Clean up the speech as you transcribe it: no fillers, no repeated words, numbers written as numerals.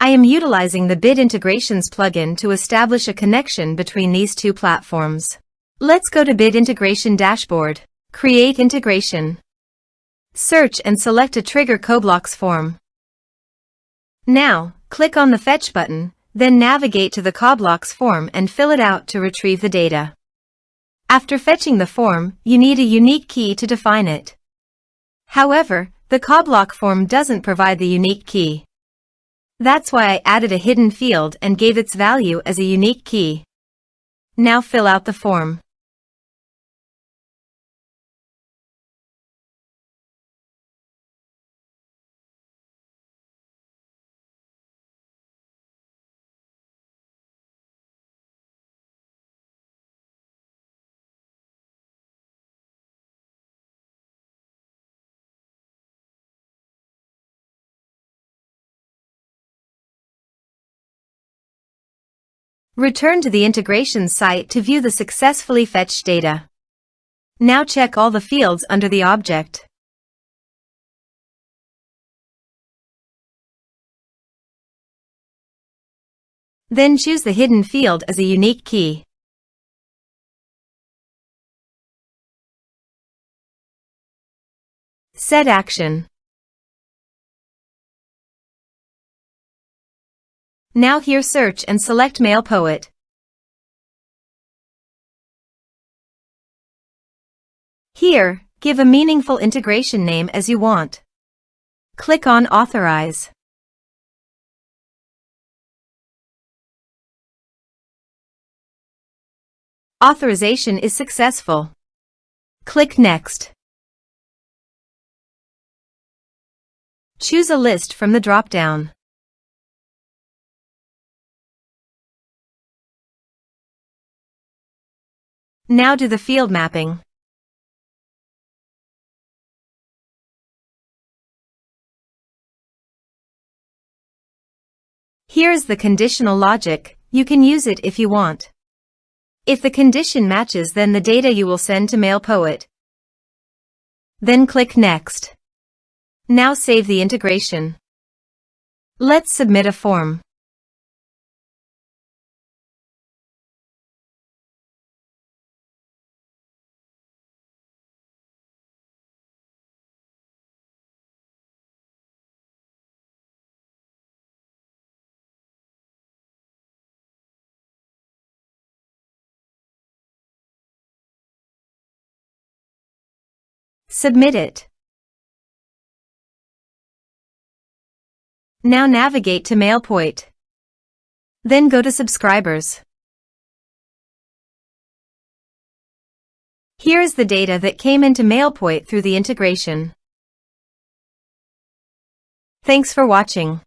I am utilizing the Bit Integrations plugin to establish a connection between these two platforms. Let's go to Bit Integration Dashboard. Create integration. Search and select a Trigger CoBlocks form. Now, click on the Fetch button, then navigate to the CoBlocks form and fill it out to retrieve the data. After fetching the form, you need a unique key to define it. However, the CoBlock form doesn't provide the unique key. That's why I added a hidden field and gave its value as a unique key. Now fill out the form. Return to the integration site to view the successfully fetched data. Now check all the fields under the object. Then choose the hidden field as a unique key. Set action. Now here search and select MailPoet. Here, give a meaningful integration name as you want. Click on Authorize. Authorization is successful. Click Next. Choose a list from the drop-down. Now do the field mapping. Here's the conditional logic. You can use it if you want. If the condition matches, then the data you will send to MailPoet. Then click Next. Now save the integration. Let's submit a form. Submit it. Now navigate to MailPoet. Then go to Subscribers. Here is the data that came into MailPoet through the integration. Thanks for watching.